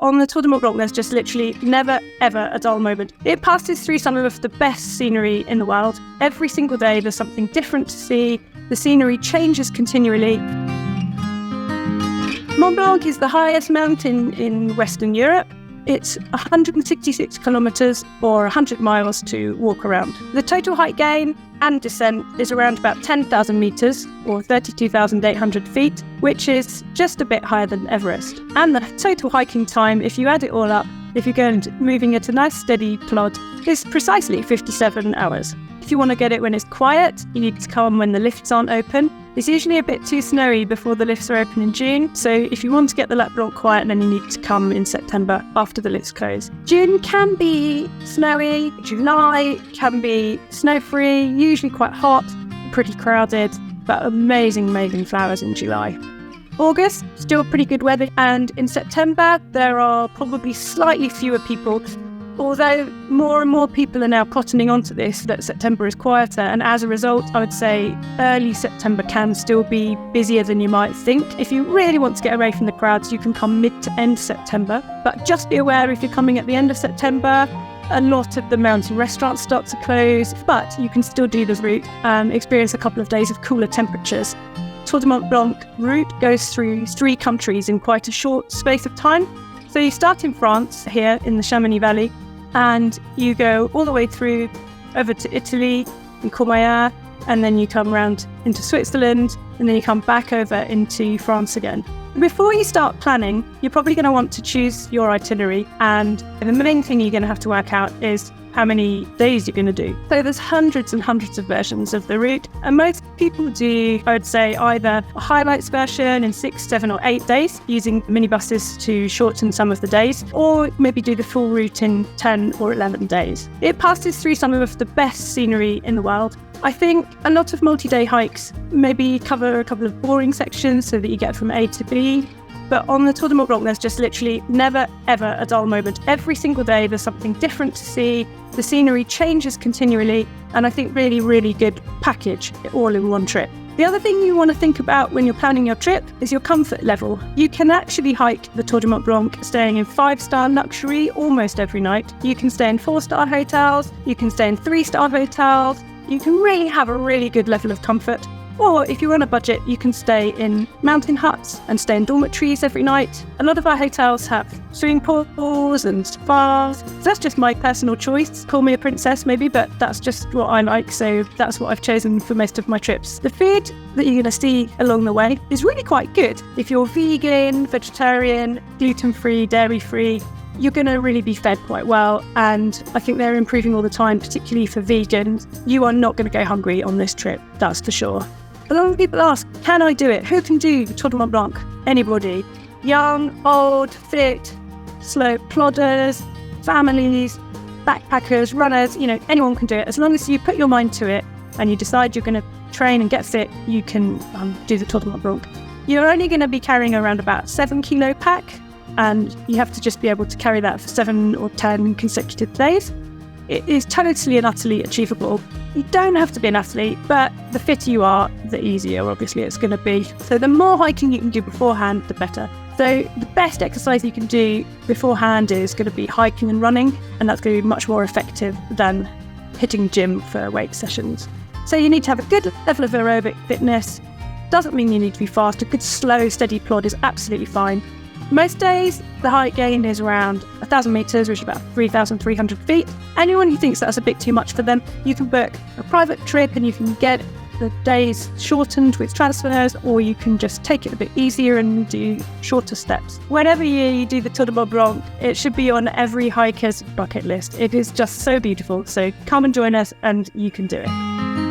on the Tour du Mont Blanc, there's just literally never, ever a dull moment. It passes through some of the best scenery in the world. Every single day, there's something different to see. The scenery changes continually. Mont Blanc is the highest mountain in Western Europe. It's 166 kilometres or 100 miles to walk around. The total height gain and descent is around about 10,000 metres or 32,800 feet, which is just a bit higher than Everest. And the total hiking time, if you add it all up, if you're moving at a nice steady plod, is precisely 57 hours. If you want to get it when it's quiet, you need to come when the lifts aren't open. It's usually a bit too snowy before the lifts are open in June, so if you want to get the Lac Blanc quiet, then you need to come in September after the lifts close. June can be snowy, July can be snow-free, usually quite hot, pretty crowded, but amazing, amazing flowers in July. August, still pretty good weather, and in September there are probably slightly fewer people, although more and more people are now cottoning onto this, that September is quieter, and as a result, I would say early September can still be busier than you might think. If you really want to get away from the crowds, you can come mid to end September, but just be aware if you're coming at the end of September, a lot of the mountain restaurants start to close, but you can still do the route and experience a couple of days of cooler temperatures. Tour du Mont Blanc route goes through 3 countries in quite a short space of time. So you start in France, here in the Chamonix Valley, and you go all the way through over to Italy in Courmayeur, and then you come around into Switzerland, and then you come back over into France again. Before you start planning, you're probably going to want to choose your itinerary, and the main thing you're going to have to work out is how many days you're going to do. So there's hundreds and hundreds of versions of the route, and most people do, I would say, either a highlights version in 6, 7 or 8 days using minibuses to shorten some of the days, or maybe do the full route in 10 or 11 days. It passes through some of the best scenery in the world. I think a lot of multi-day hikes maybe cover a couple of boring sections so that you get from A to B. But on the Tour du Mont Blanc, there's just literally never, ever a dull moment. Every single day, there's something different to see. The scenery changes continually, and I think really, really good package all in one trip. The other thing you want to think about when you're planning your trip is your comfort level. You can actually hike the Tour du Mont Blanc staying in 5-star luxury almost every night. You can stay in 4-star hotels. You can stay in 3-star hotels. You can really have a really good level of comfort. Or if you're on a budget, you can stay in mountain huts and stay in dormitories every night. A lot of our hotels have swimming pools and spas. So that's just my personal choice. Call me a princess maybe, but that's just what I like. So that's what I've chosen for most of my trips. The food that you're going to see along the way is really quite good. If you're vegan, vegetarian, gluten-free, dairy-free, you're going to really be fed quite well, and I think they're improving all the time, particularly for vegans. You are not going to go hungry on this trip, that's for sure. A lot of people ask, can I do it? Who can do the Tour du Mont Blanc? Anybody. Young, old, fit, slow plodders, families, backpackers, runners, anyone can do it. As long as you put your mind to it and you decide you're going to train and get fit, you can do the Tour du Mont Blanc. You're only going to be carrying around about 7 kilo pack, and you have to just be able to carry that for 7 or 10 consecutive days. It is totally and utterly achievable. You don't have to be an athlete, but the fitter you are, the easier obviously it's going to be. So the more hiking you can do beforehand, the better. So the best exercise you can do beforehand is going to be hiking and running, and that's going to be much more effective than hitting gym for weight sessions. So you need to have a good level of aerobic fitness. Doesn't mean you need to be fast. A good slow, steady plod is absolutely fine. Most days, the height gain is around 1,000 metres, which is about 3,300 feet. Anyone who thinks that's a bit too much for them, you can book a private trip and you can get the days shortened with transfers, or you can just take it a bit easier and do shorter steps. Whenever you do the Tour du Mont Blanc, it should be on every hiker's bucket list. It is just so beautiful. So come and join us and you can do it.